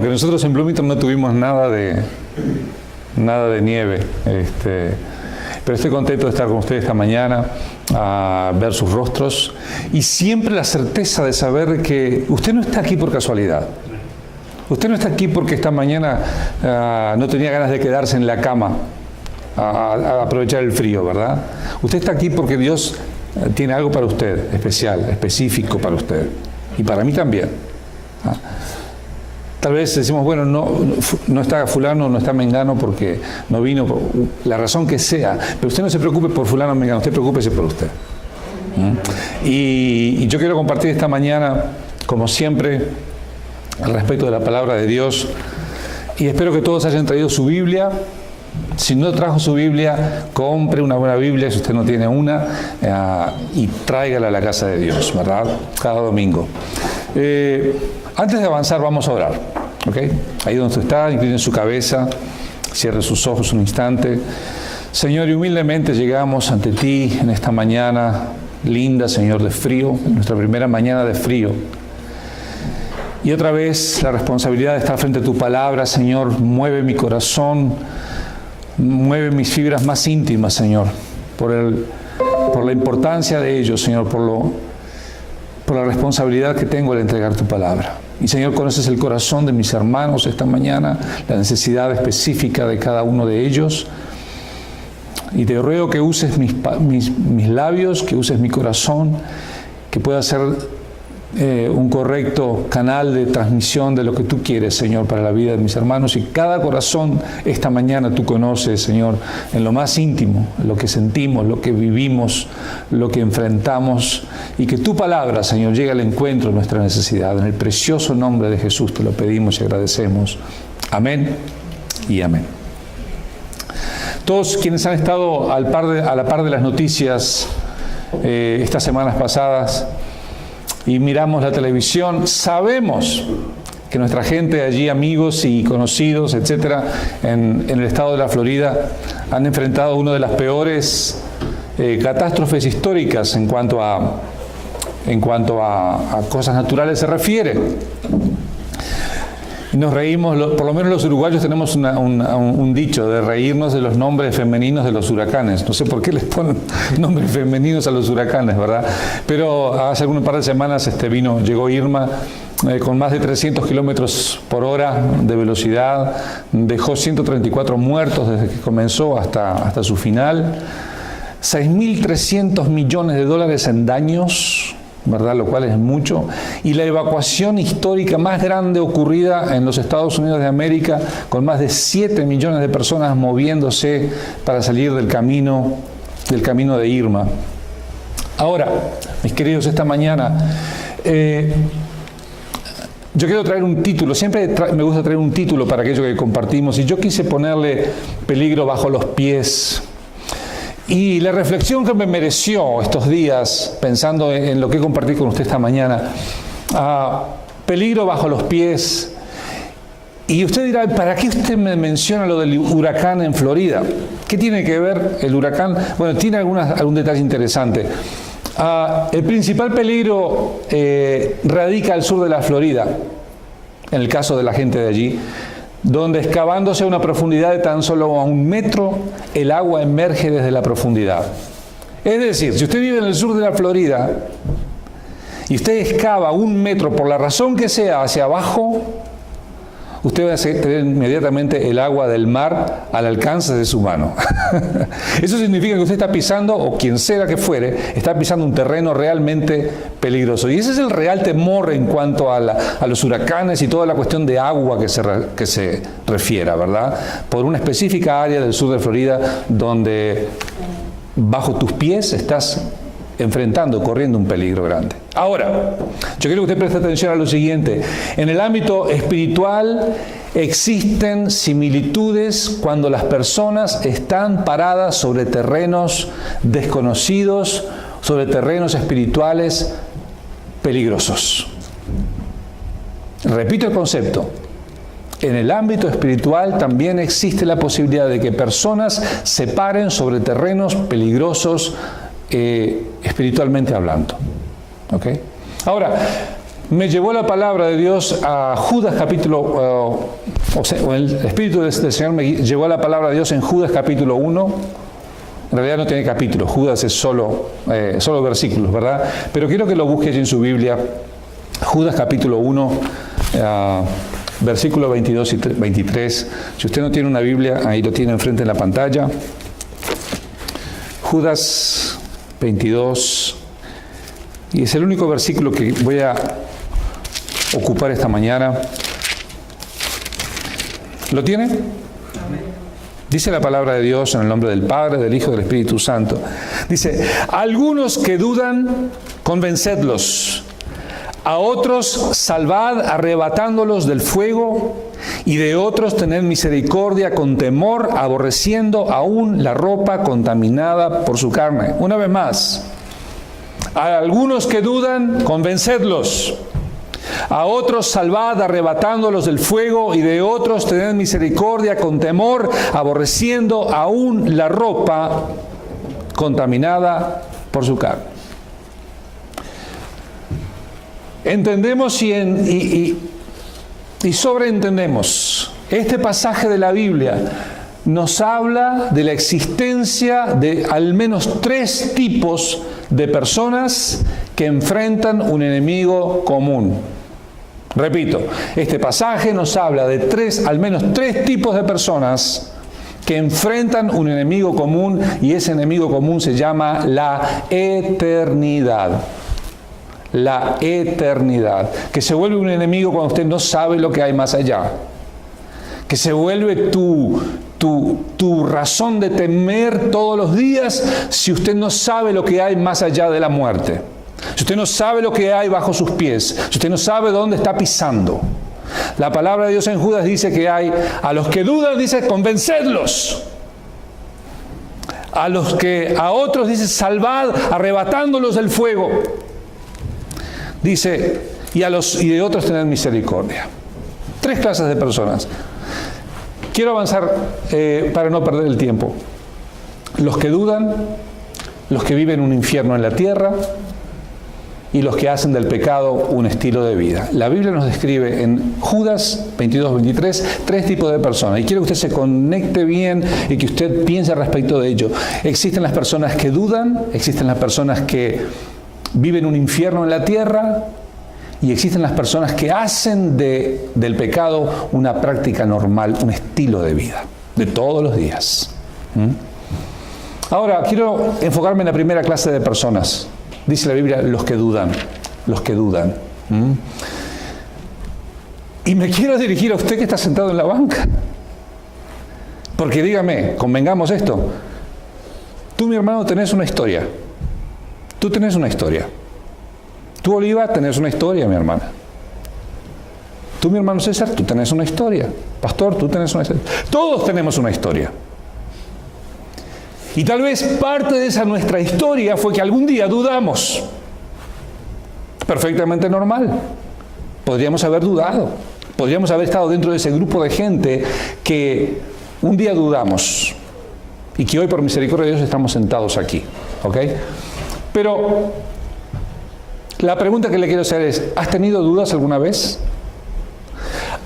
que nosotros en Bloomington no tuvimos nada de nieve. Pero estoy contento de estar con ustedes esta mañana, a ver sus rostros y siempre la certeza de saber que usted no está aquí por casualidad. Usted no está aquí porque esta mañana no tenía ganas de quedarse en la cama a aprovechar el frío, ¿verdad? Usted está aquí porque Dios tiene algo para usted, especial, específico para usted. Y para mí también. Tal vez decimos, bueno, no está fulano, no está mengano porque no vino, por la razón que sea. Pero usted no se preocupe por fulano o mengano, usted preocúpese por usted. Y yo quiero compartir esta mañana, como siempre, al respecto de la palabra de Dios. Y espero que todos hayan traído su Biblia. Si no trajo su Biblia, compre una buena Biblia, si usted no tiene una, y tráigala a la casa de Dios, ¿verdad? Cada domingo. Antes de avanzar, vamos a orar, ¿ok? Ahí donde usted está, incline su cabeza, cierre sus ojos un instante. Señor, y humildemente llegamos ante ti en esta mañana linda, Señor, de frío, nuestra primera mañana de frío. Y otra vez la responsabilidad de estar frente a tu palabra, Señor, mueve mi corazón, mueve mis fibras más íntimas, Señor, por la importancia de ello, Señor, por la responsabilidad que tengo al entregar tu palabra. Y, Señor, conoces el corazón de mis hermanos esta mañana, la necesidad específica de cada uno de ellos. Y te ruego que uses mis labios, que uses mi corazón, que pueda ser un correcto canal de transmisión de lo que tú quieres, Señor, para la vida de mis hermanos. Y cada corazón esta mañana tú conoces, Señor, en lo más íntimo, lo que sentimos, lo que vivimos, lo que enfrentamos, y que tu palabra, Señor, llegue al encuentro de nuestra necesidad. En el precioso nombre de Jesús te lo pedimos y agradecemos. Amén y amén. Todos quienes han estado a la par de las noticias estas semanas pasadas, y miramos la televisión, sabemos que nuestra gente allí, amigos y conocidos, etcétera, en el estado de la Florida, han enfrentado una de las peores catástrofes históricas en cuanto a cosas naturales se refiere. Nos reímos, por lo menos los uruguayos tenemos un dicho de reírnos de los nombres femeninos de los huracanes. No sé por qué les ponen nombres femeninos a los huracanes, ¿verdad? Pero hace un par de semanas llegó Irma con más de 300 kilómetros por hora de velocidad, dejó 134 muertos desde que comenzó hasta su final, 6.300 millones de dólares en daños, ¿verdad? Lo cual es mucho, y la evacuación histórica más grande ocurrida en los Estados Unidos de América, con más de 7 millones de personas moviéndose para salir del camino de Irma. Ahora, mis queridos, esta mañana yo quiero traer un título. Siempre me gusta traer un título para aquello que compartimos, y yo quise ponerle peligro bajo los pies. Y la reflexión que me mereció estos días, pensando en lo que compartí con usted esta mañana, peligro bajo los pies. Y usted dirá, ¿para qué usted me menciona lo del huracán en Florida? ¿Qué tiene que ver el huracán? Bueno, tiene algún detalle interesante. El principal peligro radica al sur de la Florida, en el caso de la gente de allí, donde excavándose a una profundidad de tan solo 1 metro, el agua emerge desde la profundidad. Es decir, si usted vive en el sur de la Florida y usted excava 1 metro, por la razón que sea, hacia abajo, usted va a tener inmediatamente el agua del mar al alcance de su mano. Eso significa que usted está pisando, o quien sea que fuere, está pisando un terreno realmente peligroso. Y ese es el real temor en cuanto a los huracanes y toda la cuestión de agua que se refiera, ¿verdad? Por una específica área del sur de Florida donde bajo tus pies estás corriendo un peligro grande. Ahora, yo quiero que usted preste atención a lo siguiente. En el ámbito espiritual existen similitudes cuando las personas están paradas sobre terrenos desconocidos, sobre terrenos espirituales peligrosos. Repito el concepto. En el ámbito espiritual también existe la posibilidad de que personas se paren sobre terrenos peligrosos espiritualmente hablando. ¿Okay? Ahora, me llevó la palabra de Dios a Judas capítulo, o el Espíritu del Señor me llevó a la palabra de Dios en Judas capítulo 1. En realidad no tiene capítulo, Judas es solo versículos, ¿verdad? Pero quiero que lo busque en su Biblia. Judas capítulo 1, versículos 22 y 23. Si usted no tiene una Biblia, ahí lo tiene enfrente en la pantalla. Judas 22. Y es el único versículo que voy a ocupar esta mañana. ¿Lo tiene? Dice la palabra de Dios en el nombre del Padre, del Hijo y del Espíritu Santo. Dice, algunos que dudan, convencedlos. A otros salvad arrebatándolos del fuego, y de otros tened misericordia con temor, aborreciendo aún la ropa contaminada por su carne. Una vez más, a algunos que dudan, convencedlos. A otros salvad arrebatándolos del fuego, y de otros tened misericordia con temor, aborreciendo aún la ropa contaminada por su carne. Entendemos y sobreentendemos. Este pasaje de la Biblia nos habla de la existencia de al menos 3 tipos de personas que enfrentan un enemigo común. Repito, este pasaje nos habla de al menos 3 tipos de personas que enfrentan un enemigo común, y ese enemigo común se llama la eternidad. La eternidad, que se vuelve un enemigo cuando usted no sabe lo que hay más allá, que se vuelve tu razón de temer todos los días si usted no sabe lo que hay más allá de la muerte, si usted no sabe lo que hay bajo sus pies, si usted no sabe dónde está pisando. La palabra de Dios en Judas dice que hay, a los que dudan, dice, convencedlos. A otros dice, salvad, arrebatándolos del fuego. Dice, y de otros tener misericordia. 3 clases de personas. Quiero avanzar para no perder el tiempo. Los que dudan, los que viven un infierno en la tierra, y los que hacen del pecado un estilo de vida. La Biblia nos describe en Judas 22-23 3 tipos de personas, y quiero que usted se conecte bien y que usted piense respecto de ello. Existen las personas que dudan, existen las personas que viven un infierno en la tierra, y existen las personas que hacen del pecado una práctica normal, un estilo de vida, de todos los días. Ahora, quiero enfocarme en la primera clase de personas. Dice la Biblia, los que dudan. Y me quiero dirigir a usted que está sentado en la banca. Porque dígame, convengamos esto. Tú, mi hermano, tenés una historia. Tú tenés una historia. Tú, Oliva, tenés una historia, mi hermana. Tú, mi hermano César, tú tenés una historia. Pastor, tú tenés una historia. Todos tenemos una historia. Y tal vez parte de esa nuestra historia fue que algún día dudamos. Perfectamente normal. Podríamos haber dudado. Podríamos haber estado dentro de ese grupo de gente que un día dudamos. Y que hoy, por misericordia de Dios, estamos sentados aquí. ¿Ok? Pero la pregunta que le quiero hacer es, ¿has tenido dudas alguna vez?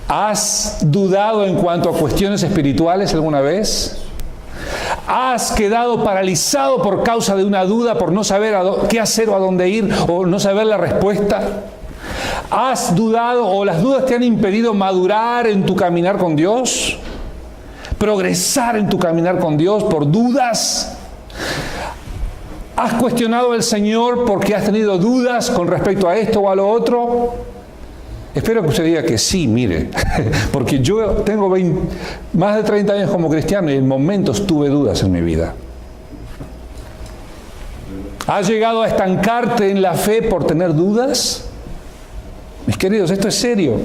¿Has dudado en cuanto a cuestiones espirituales alguna vez? ¿Has quedado paralizado por causa de una duda, por no saber qué hacer o a dónde ir, o no saber la respuesta? ¿Has dudado o las dudas te han impedido madurar en tu caminar con Dios? ¿Progresar en tu caminar con Dios por dudas? ¿Has cuestionado al Señor porque has tenido dudas con respecto a esto o a lo otro? Espero que usted diga que sí, mire, porque yo tengo más de 30 años como cristiano y en momentos tuve dudas en mi vida. ¿Has llegado a estancarte en la fe por tener dudas? Mis queridos, esto es serio.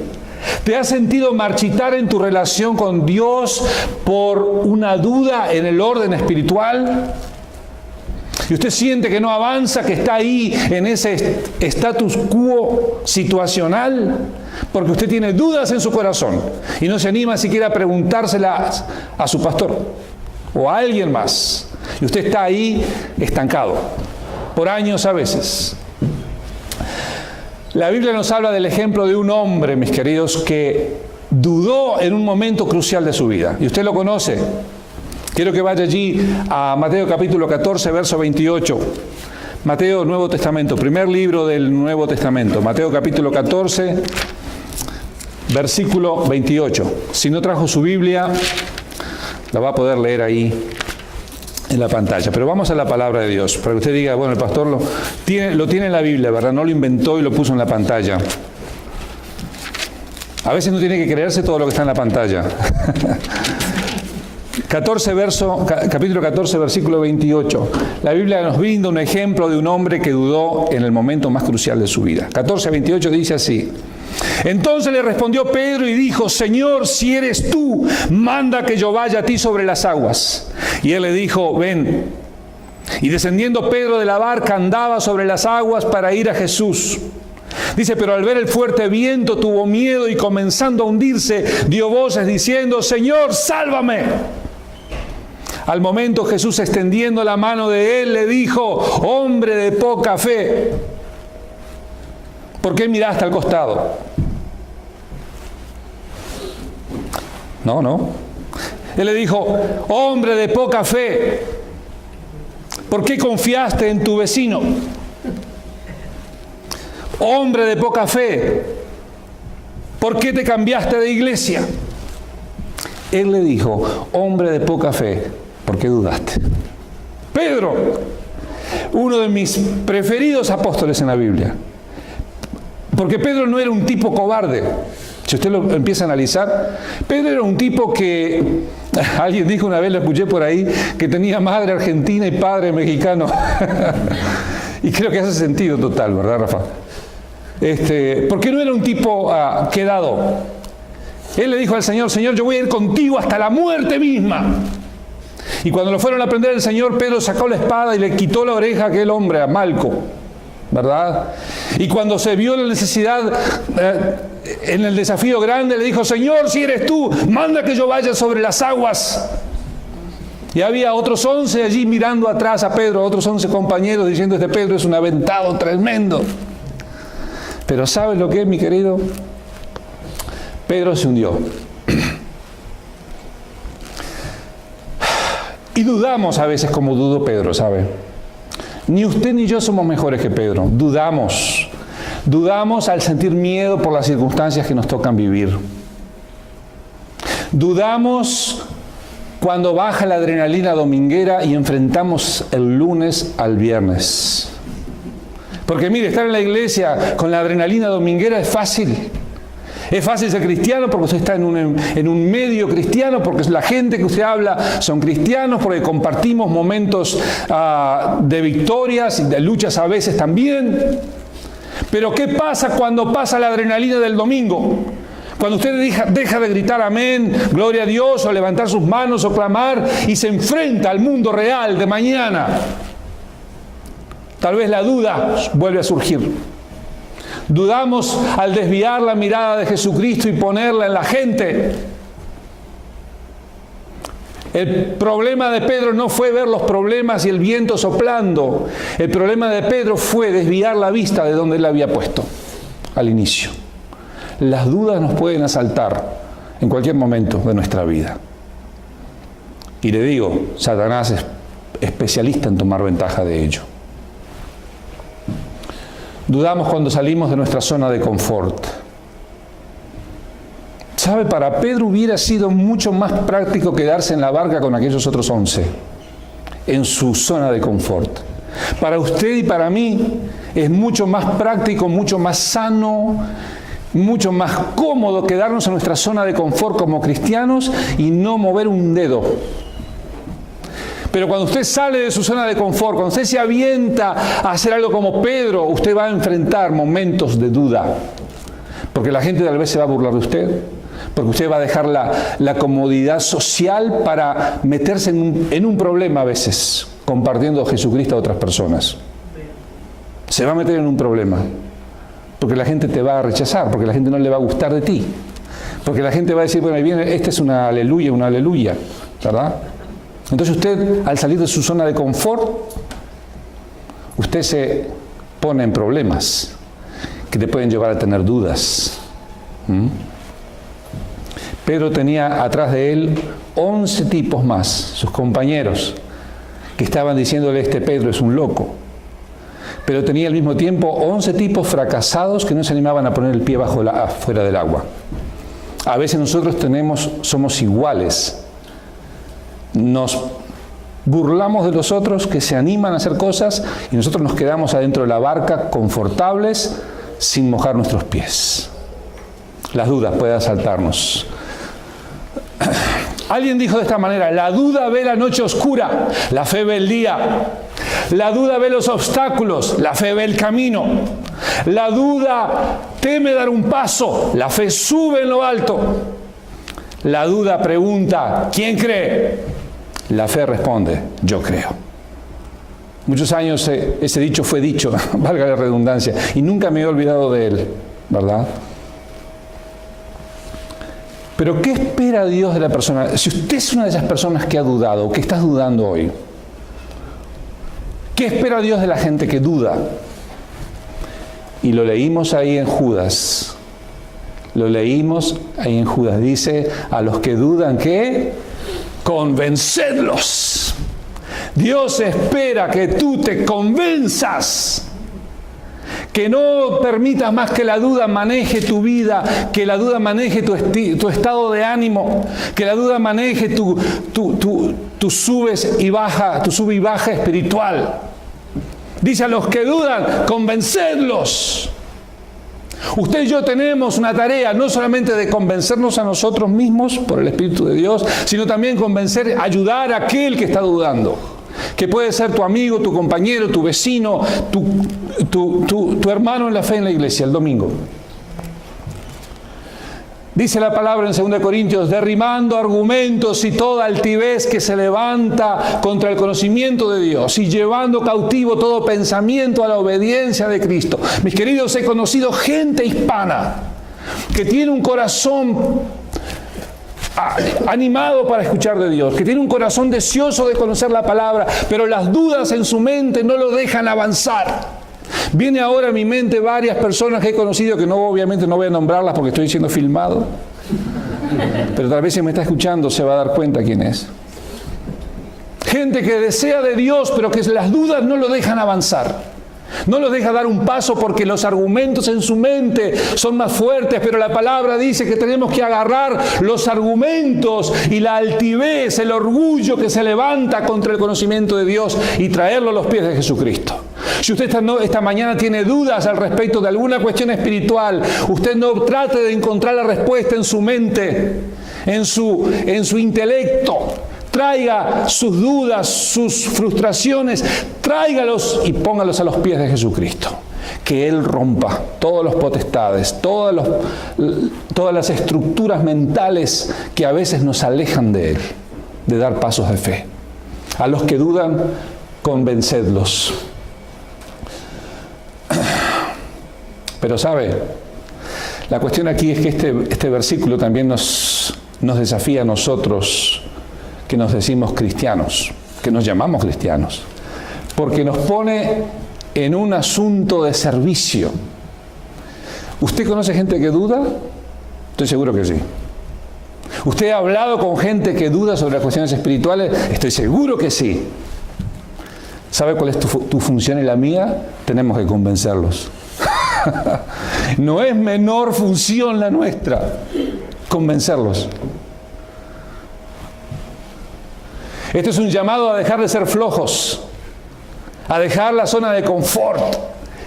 ¿Te has sentido marchitar en tu relación con Dios por una duda en el orden espiritual? Y usted siente que no avanza, que está ahí en ese status quo situacional, porque usted tiene dudas en su corazón y no se anima siquiera a preguntárselas a su pastor o a alguien más. Y usted está ahí estancado, por años a veces. La Biblia nos habla del ejemplo de un hombre, mis queridos, que dudó en un momento crucial de su vida. Y usted lo conoce. Quiero que vaya allí a Mateo capítulo 14, verso 28. Mateo, Nuevo Testamento, primer libro del Nuevo Testamento. Mateo capítulo 14, versículo 28. Si no trajo su Biblia, la va a poder leer ahí en la pantalla. Pero vamos a la palabra de Dios, para que usted diga, bueno, el pastor lo tiene en la Biblia, ¿verdad? No lo inventó y lo puso en la pantalla. A veces no tiene que creerse todo lo que está en la pantalla. Capítulo 14, versículo 28. La Biblia nos brinda un ejemplo de un hombre que dudó en el momento más crucial de su vida. 14, 28 dice así. Entonces le respondió Pedro y dijo, Señor, si eres tú, manda que yo vaya a ti sobre las aguas. Y él le dijo, ven. Y descendiendo Pedro de la barca andaba sobre las aguas para ir a Jesús. Dice, pero al ver el fuerte viento tuvo miedo y comenzando a hundirse, dio voces diciendo, Señor, sálvame. Al momento Jesús, extendiendo la mano de él, le dijo, hombre de poca fe, ¿por qué miraste al costado? No. Él le dijo, hombre de poca fe, ¿por qué confiaste en tu vecino? Hombre de poca fe, ¿por qué te cambiaste de iglesia? Él le dijo, hombre de poca fe, ¿por qué dudaste? Pedro, uno de mis preferidos apóstoles en la Biblia. Porque Pedro no era un tipo cobarde. Si usted lo empieza a analizar, Pedro era un tipo que, alguien dijo una vez, lo escuché por ahí, que tenía madre argentina y padre mexicano. Y creo que hace sentido total, ¿verdad, Rafa? Porque no era un tipo quedado. Él le dijo al Señor, Señor, yo voy a ir contigo hasta la muerte misma. Y cuando lo fueron a prender el Señor, Pedro sacó la espada y le quitó la oreja a aquel hombre, a Malco, ¿verdad? Y cuando se vio la necesidad, en el desafío grande, le dijo, Señor, si eres tú, manda que yo vaya sobre las aguas. Y había otros 11 allí mirando atrás a Pedro, otros 11 compañeros diciendo, este Pedro es un aventado tremendo. Pero ¿sabes lo que es, mi querido? Pedro se hundió. Y dudamos a veces como dudó Pedro, ¿sabe? Ni usted ni yo somos mejores que Pedro. Dudamos. Dudamos al sentir miedo por las circunstancias que nos tocan vivir. Dudamos cuando baja la adrenalina dominguera y enfrentamos el lunes al viernes. Porque mire, estar en la iglesia con la adrenalina dominguera es fácil. Es fácil ser cristiano porque usted está en un medio cristiano, porque la gente que usted habla son cristianos, porque compartimos momentos de victorias y de luchas a veces también. Pero ¿qué pasa cuando pasa la adrenalina del domingo? Cuando usted deja de gritar amén, gloria a Dios, o levantar sus manos o clamar y se enfrenta al mundo real de mañana. Tal vez la duda vuelve a surgir. Dudamos al desviar la mirada de Jesucristo y ponerla en la gente. El problema de Pedro no fue ver los problemas y el viento soplando. El problema de Pedro fue desviar la vista de donde él la había puesto al inicio. Las dudas nos pueden asaltar en cualquier momento de nuestra vida. Y le digo, Satanás es especialista en tomar ventaja de ello. Dudamos cuando salimos de nuestra zona de confort. ¿Sabe? Para Pedro hubiera sido mucho más práctico quedarse en la barca con aquellos otros 11, en su zona de confort. Para usted y para mí es mucho más práctico, mucho más sano, mucho más cómodo quedarnos en nuestra zona de confort como cristianos y no mover un dedo. Pero cuando usted sale de su zona de confort, cuando usted se avienta a hacer algo como Pedro, usted va a enfrentar momentos de duda. Porque la gente tal vez se va a burlar de usted. Porque usted va a dejar la comodidad social para meterse en un problema a veces, compartiendo a Jesucristo a otras personas. Se va a meter en un problema. Porque la gente te va a rechazar, porque la gente no le va a gustar de ti. Porque la gente va a decir, bueno, ahí viene, este es una aleluya, ¿verdad? Entonces usted, al salir de su zona de confort, usted se pone en problemas. que te pueden llevar a tener dudas. Pedro tenía atrás de él 11 tipos más, sus compañeros, que estaban diciéndole: este Pedro es un loco. Pero tenía al mismo tiempo 11 tipos fracasados que no se animaban a poner el pie fuera del agua. A veces nosotros somos iguales. Nos burlamos de los otros que se animan a hacer cosas y nosotros nos quedamos adentro de la barca confortables sin mojar nuestros pies. Las dudas pueden asaltarnos. Alguien dijo de esta manera: la duda ve la noche oscura, la fe ve el día. La duda ve los obstáculos, la fe ve el camino. La duda teme dar un paso, la fe sube en lo alto. La duda pregunta: ¿quién cree? La fe responde: yo creo. Muchos años ese dicho fue dicho, valga la redundancia, y nunca me he olvidado de él, ¿verdad? Pero ¿qué espera Dios de la persona? Si usted es una de esas personas que ha dudado o que estás dudando hoy, ¿qué espera Dios de la gente que duda? Y lo leímos ahí en Judas. Dice: a los que dudan, ¿qué? Convencedlos. Dios espera que tú te convenzas. Que no permitas más que la duda maneje tu vida, que la duda maneje tu estado de ánimo, que la duda maneje tu sube y baja espiritual. Dice: a los que dudan, convencedlos. Usted y yo tenemos una tarea, no solamente de convencernos a nosotros mismos por el Espíritu de Dios, sino también ayudar a aquel que está dudando. Que puede ser tu amigo, tu compañero, tu vecino, tu hermano en la fe en la iglesia, el domingo. Dice la palabra en 2 Corintios: derribando argumentos y toda altivez que se levanta contra el conocimiento de Dios y llevando cautivo todo pensamiento a la obediencia de Cristo. Mis queridos, he conocido gente hispana que tiene un corazón animado para escuchar de Dios, que tiene un corazón deseoso de conocer la palabra, pero las dudas en su mente no lo dejan avanzar. Viene ahora a mi mente varias personas que he conocido, que obviamente no voy a nombrarlas porque estoy siendo filmado, pero tal vez si me está escuchando se va a dar cuenta quién es. Gente que desea de Dios, pero que las dudas no lo dejan avanzar. No los deja dar un paso porque los argumentos en su mente son más fuertes, pero la palabra dice que tenemos que agarrar los argumentos y la altivez, el orgullo que se levanta contra el conocimiento de Dios y traerlo a los pies de Jesucristo. Si usted esta mañana tiene dudas al respecto de alguna cuestión espiritual, usted no trate de encontrar la respuesta en su mente, en su intelecto. Traiga sus dudas, sus frustraciones, tráigalos y póngalos a los pies de Jesucristo. Que Él rompa todos los potestades, todas las estructuras mentales que a veces nos alejan de Él, de dar pasos de fe. A los que dudan, convencedlos. Pero ¿sabe? La cuestión aquí es que este versículo también nos desafía a nosotros, que nos decimos cristianos, que nos llamamos cristianos, porque nos pone en un asunto de servicio. ¿Usted conoce gente que duda? Estoy seguro que sí. ¿Usted ha hablado con gente que duda sobre las cuestiones espirituales? Estoy seguro que sí. ¿Sabe cuál es tu función y la mía? Tenemos que convencerlos. No es menor función la nuestra, convencerlos. Este es un llamado a dejar de ser flojos, a dejar la zona de confort.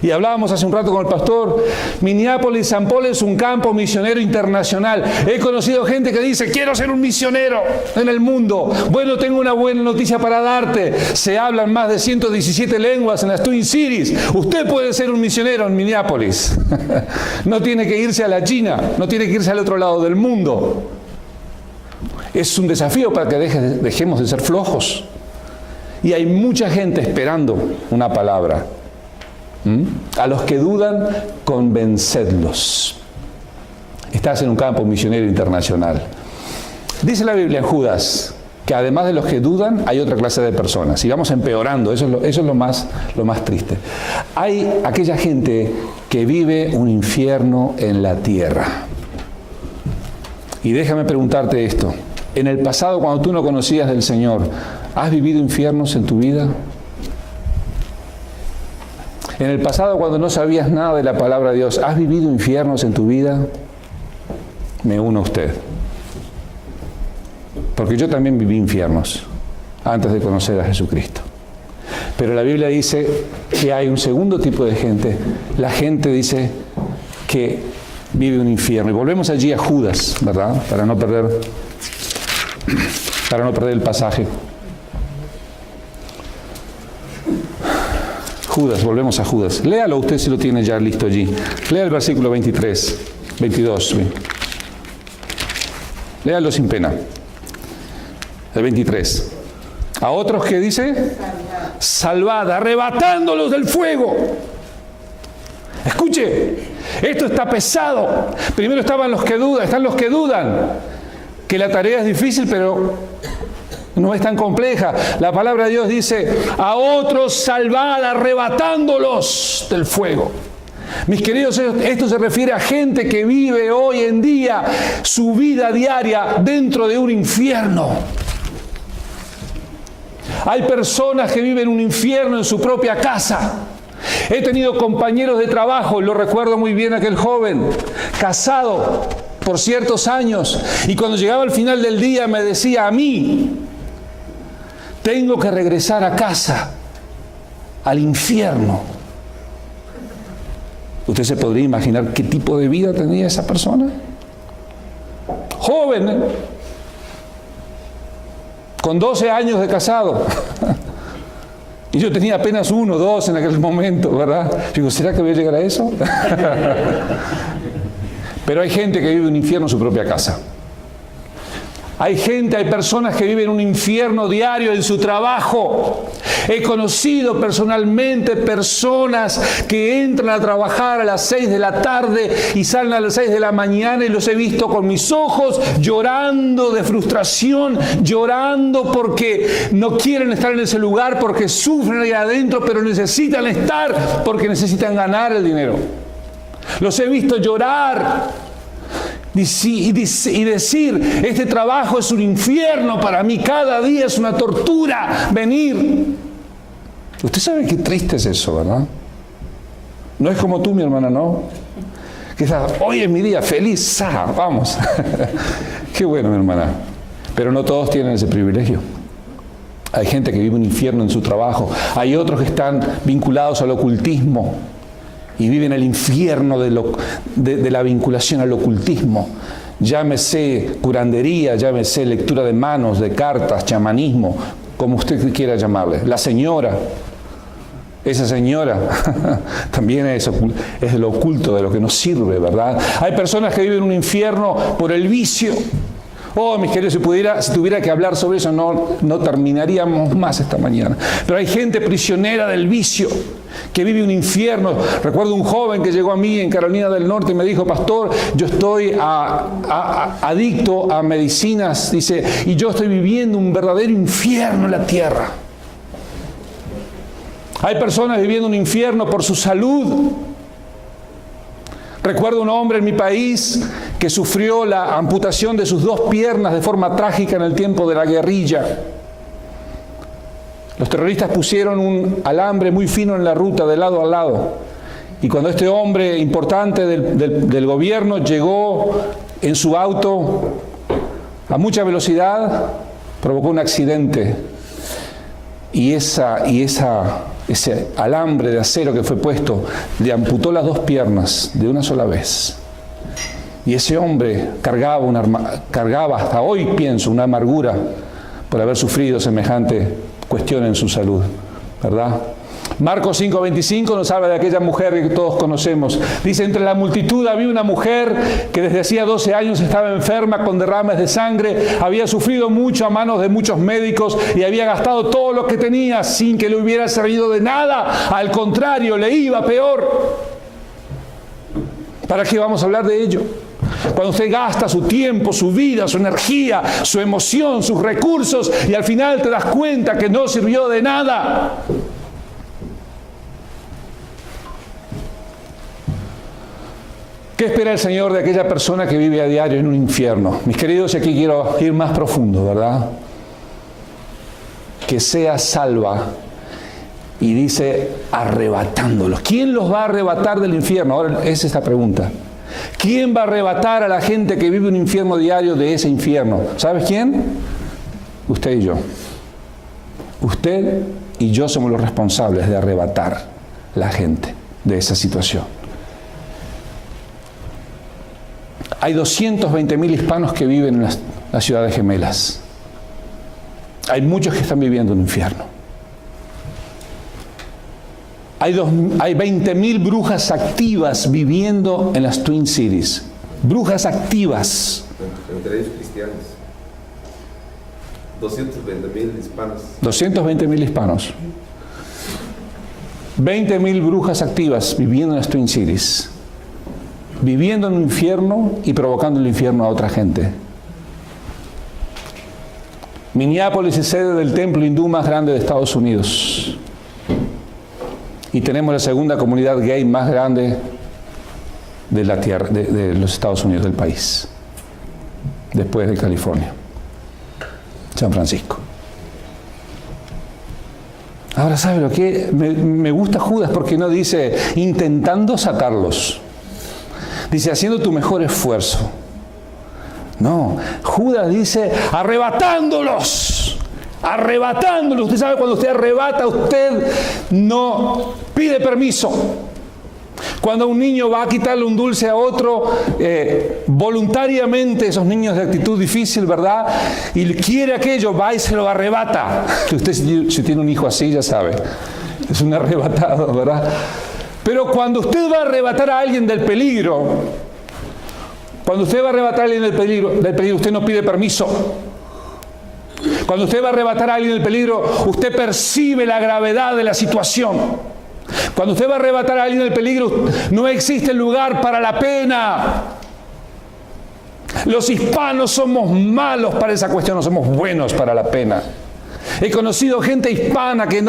Y hablábamos hace un rato con el pastor, Minneapolis, St. Paul es un campo misionero internacional. He conocido gente que dice: quiero ser un misionero en el mundo. Bueno, tengo una buena noticia para darte. Se hablan más de 117 lenguas en las Twin Cities. Usted puede ser un misionero en Minneapolis. No tiene que irse a la China, no tiene que irse al otro lado del mundo. Es un desafío para que dejemos de ser flojos. Y hay mucha gente esperando una palabra. A los que dudan, convencedlos. Estás en un campo misionero internacional. Dice la Biblia en Judas, que además de los que dudan, hay otra clase de personas. Y vamos empeorando, eso es lo más triste. Hay aquella gente que vive un infierno en la tierra. Y déjame preguntarte esto. En el pasado, cuando tú no conocías del Señor, ¿has vivido infiernos en tu vida? En el pasado, cuando no sabías nada de la palabra de Dios, ¿has vivido infiernos en tu vida? Me uno a usted. Porque yo también viví infiernos antes de conocer a Jesucristo. Pero la Biblia dice que hay un segundo tipo de gente. La gente dice que vive un infierno. Y volvemos allí a Judas, ¿verdad? Para no perder el pasaje. Judas, volvemos a Judas. Léalo usted si lo tiene ya listo allí. Lea el versículo 22. Léalo sin pena. El 23. A otros que dice, salvad, arrebatándolos del fuego. Escuche, esto está pesado. Primero están los que dudan, que la tarea es difícil, pero no es tan compleja. La palabra de Dios dice, a otros salvad, arrebatándolos del fuego. Mis queridos, esto se refiere a gente que vive hoy en día su vida diaria dentro de un infierno. Hay personas que viven un infierno en su propia casa. He tenido compañeros de trabajo, lo recuerdo muy bien, aquel joven, casado por ciertos años, y cuando llegaba al final del día me decía a mí, tengo que regresar a casa, al infierno. ¿Usted se podría imaginar qué tipo de vida tenía esa persona? Joven, ¿eh? Con 12 años de casado. Y yo tenía apenas 1 o 2 en aquel momento, ¿verdad? Digo, ¿será que voy a llegar a eso? Pero hay gente que vive un infierno en su propia casa. Hay personas que viven un infierno diario en su trabajo. He conocido personalmente personas que entran a trabajar a las 6 de la tarde y salen a las 6 de la mañana y los he visto con mis ojos llorando de frustración, llorando porque no quieren estar en ese lugar, porque sufren ahí adentro, pero necesitan estar porque necesitan ganar el dinero. Los he visto llorar y decir, este trabajo es un infierno para mí, cada día es una tortura venir. Usted sabe qué triste es eso, ¿verdad? No es como tú, mi hermana, ¿no? Que estás, hoy es mi día, feliz, vamos. Qué bueno, mi hermana. Pero no todos tienen ese privilegio. Hay gente que vive un infierno en su trabajo. Hay otros que están vinculados al ocultismo y viven el infierno de la vinculación al ocultismo. Llámese curandería, llámese lectura de manos, de cartas, chamanismo, como usted quiera llamarle. La señora, esa señora también es de lo oculto, de lo que nos sirve, ¿verdad? Hay personas que viven un infierno por el vicio. Oh, mis queridos, si tuviera que hablar sobre eso, no terminaríamos más esta mañana. Pero hay gente prisionera del vicio, que vive un infierno. Recuerdo un joven que llegó a mí en Carolina del Norte y me dijo, pastor, yo estoy adicto a medicinas, dice, y yo estoy viviendo un verdadero infierno en la tierra. Hay personas viviendo un infierno por su salud. Recuerdo un hombre en mi país que sufrió la amputación de sus 2 piernas de forma trágica en el tiempo de la guerrilla. Los terroristas pusieron un alambre muy fino en la ruta de lado a lado. Y cuando este hombre importante del gobierno llegó en su auto a mucha velocidad, provocó un accidente. Y ese alambre de acero que fue puesto le amputó las 2 piernas de una sola vez. Y ese hombre cargaba hasta hoy, pienso, una amargura por haber sufrido semejante cuestión en su salud, ¿verdad? Marcos 5:25 nos habla de aquella mujer que todos conocemos. Dice, entre la multitud había una mujer que desde hacía 12 años estaba enferma con derrames de sangre, había sufrido mucho a manos de muchos médicos y había gastado todo lo que tenía sin que le hubiera servido de nada. Al contrario, le iba peor. ¿Para qué vamos a hablar de ello? Cuando usted gasta su tiempo, su vida, su energía, su emoción, sus recursos y al final te das cuenta que no sirvió de nada. ¿Qué espera el Señor de aquella persona que vive a diario en un infierno? Mis queridos, y aquí quiero ir más profundo, ¿verdad? Que sea salva. Y dice, arrebatándolos. ¿Quién los va a arrebatar del infierno? Ahora es esta pregunta. ¿Quién va a arrebatar a la gente que vive un infierno diario de ese infierno? ¿Sabes quién? Usted y yo. Usted y yo somos los responsables de arrebatar la gente de esa situación. Hay 220.000 hispanos que viven en las ciudades gemelas. Hay muchos que están viviendo un infierno. Hay 20.000 brujas activas viviendo en las Twin Cities. Brujas activas. Entre ellos cristianos. 220.000 hispanos. 220.000 hispanos. 20.000 brujas activas viviendo en las Twin Cities. Viviendo en un infierno y provocando el infierno a otra gente. Minneapolis es sede del templo hindú más grande de Estados Unidos. Y tenemos la segunda comunidad gay más grande de la tierra, de los Estados Unidos, del país. Después de California. San Francisco. Ahora, ¿sabe lo que? Me gusta Judas porque no dice intentando sacarlos. Dice haciendo tu mejor esfuerzo. No, Judas dice arrebatándolos. Arrebatándolos. Usted sabe, cuando usted arrebata, usted no pide permiso. Cuando un niño va a quitarle un dulce a otro, voluntariamente, esos niños de actitud difícil, ¿verdad? Y quiere aquello, va y se lo arrebata. Usted, si tiene un hijo así, ya sabe. Es un arrebatado, ¿verdad? Pero cuando usted va a arrebatar a alguien del peligro, cuando usted va a arrebatar a alguien del peligro, usted no pide permiso. Cuando usted va a arrebatar a alguien del peligro, usted percibe la gravedad de la situación. Cuando usted va a arrebatar a alguien del peligro, no existe lugar para la pena. Los hispanos somos malos para esa cuestión, no somos buenos para la pena. He conocido gente hispana que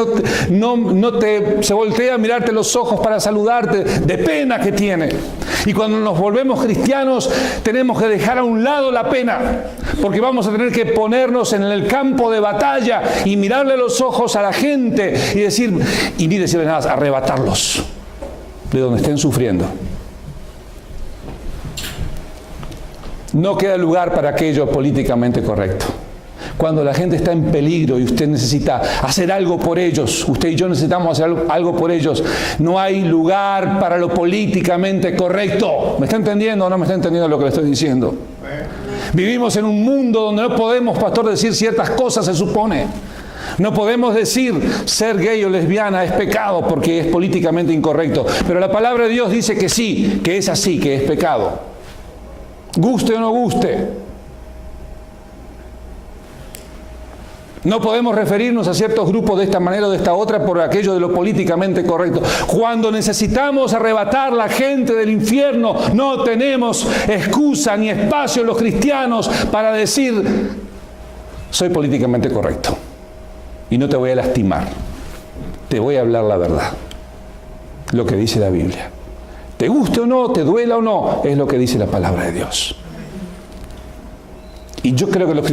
se voltea a mirarte los ojos para saludarte, de pena que tiene. Y cuando nos volvemos cristianos, tenemos que dejar a un lado la pena, porque vamos a tener que ponernos en el campo de batalla y mirarle los ojos a la gente y ni decirle nada, arrebatarlos de donde estén sufriendo. No queda lugar para aquello políticamente correcto. Cuando la gente está en peligro y usted necesita hacer algo por ellos, usted y yo necesitamos hacer algo por ellos, no hay lugar para lo políticamente correcto. ¿Me está entendiendo o no me está entendiendo lo que le estoy diciendo? Vivimos en un mundo donde no podemos, pastor, decir ciertas cosas, se supone. No podemos decir ser gay o lesbiana es pecado porque es políticamente incorrecto. Pero la palabra de Dios dice que sí, que es así, que es pecado. Guste o no guste. No podemos referirnos a ciertos grupos de esta manera o de esta otra por aquello de lo políticamente correcto. Cuando necesitamos arrebatar la gente del infierno, no tenemos excusa ni espacio los cristianos para decir, soy políticamente correcto y no te voy a lastimar. Te voy a hablar la verdad. Lo que dice la Biblia. Te guste o no, te duela o no, es lo que dice la palabra de Dios. Y yo creo que los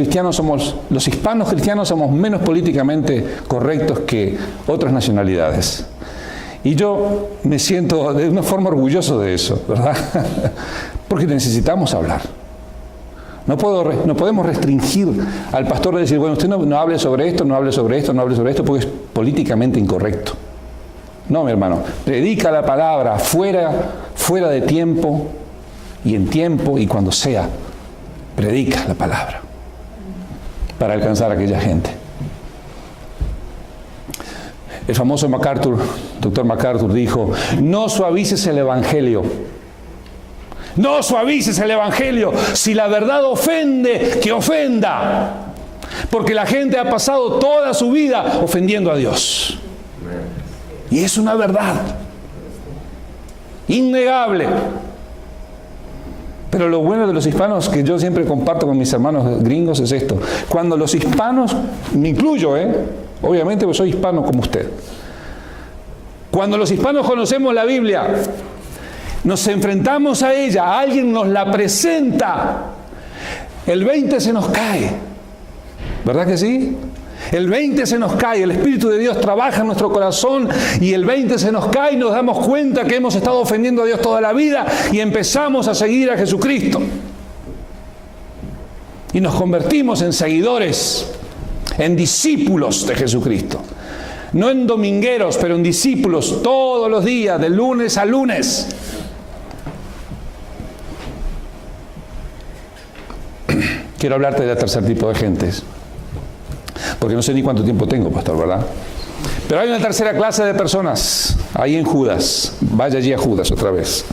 hispanos cristianos somos menos políticamente correctos que otras nacionalidades. Y yo me siento de una forma orgulloso de eso, ¿verdad? Porque necesitamos hablar. No podemos restringir al pastor de decir, bueno, usted no hable sobre esto, no hable sobre esto, no hable sobre esto, porque es políticamente incorrecto. No, mi hermano, predica la palabra fuera de tiempo y en tiempo y cuando sea. Predica la palabra para alcanzar a aquella gente. El famoso doctor MacArthur dijo, no suavices el evangelio. No suavices el evangelio. Si la verdad ofende, que ofenda. Porque la gente ha pasado toda su vida ofendiendo a Dios. Y es una verdad innegable. Pero lo bueno de los hispanos, que yo siempre comparto con mis hermanos gringos, es esto. Cuando los hispanos, me incluyo, obviamente pues soy hispano como usted. Cuando los hispanos conocemos la Biblia, nos enfrentamos a ella, alguien nos la presenta, el 20 se nos cae. ¿Verdad que sí? El 20 se nos cae, el Espíritu de Dios trabaja en nuestro corazón y el 20 se nos cae y nos damos cuenta que hemos estado ofendiendo a Dios toda la vida y empezamos a seguir a Jesucristo. Y nos convertimos en seguidores, en discípulos de Jesucristo. No en domingueros, pero en discípulos todos los días, de lunes a lunes. Quiero hablarte del tercer tipo de gentes. Porque no sé ni cuánto tiempo tengo, pastor, ¿verdad? Pero hay una tercera clase de personas, ahí en Judas. Vaya allí a Judas otra vez.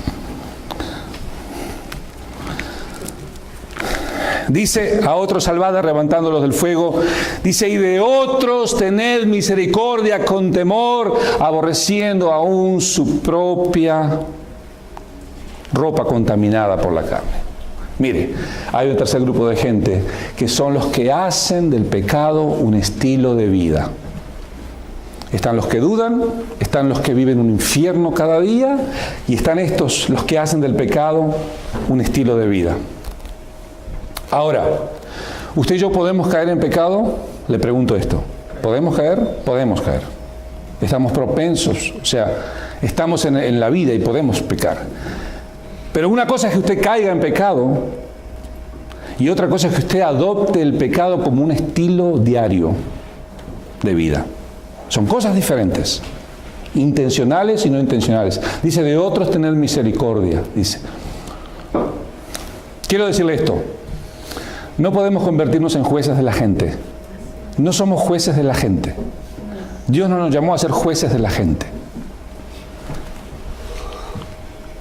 Dice, a otros salvad arrebatándolos del fuego. Dice, y de otros tened misericordia con temor, aborreciendo aún su propia ropa contaminada por la carne. Mire, hay un tercer grupo de gente que son los que hacen del pecado un estilo de vida. Están los que dudan, están los que viven un infierno cada día y están estos, los que hacen del pecado un estilo de vida. Ahora, ¿usted y yo podemos caer en pecado? Le pregunto esto. ¿Podemos caer? Podemos caer. Estamos propensos, o sea, estamos en la vida y podemos pecar. Pero una cosa es que usted caiga en pecado y otra cosa es que usted adopte el pecado como un estilo diario de vida. Son cosas diferentes, intencionales y no intencionales. Dice, de otros tener misericordia, dice. Quiero decirle esto, no podemos convertirnos en jueces de la gente. No somos jueces de la gente. Dios no nos llamó a ser jueces de la gente.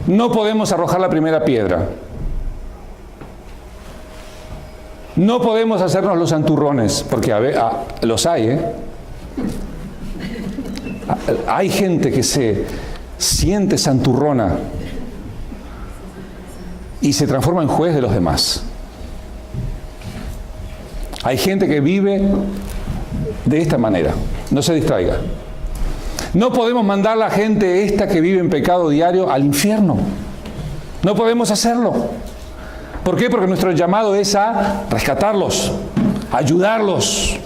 No podemos arrojar la primera piedra. No podemos hacernos los santurrones, porque los hay, Hay gente que se siente santurrona y se transforma en juez de los demás. Hay gente que vive de esta manera. No se distraiga. No podemos mandar a la gente esta que vive en pecado diario al infierno. No podemos hacerlo. ¿Por qué? Porque nuestro llamado es a rescatarlos, a ayudarlos.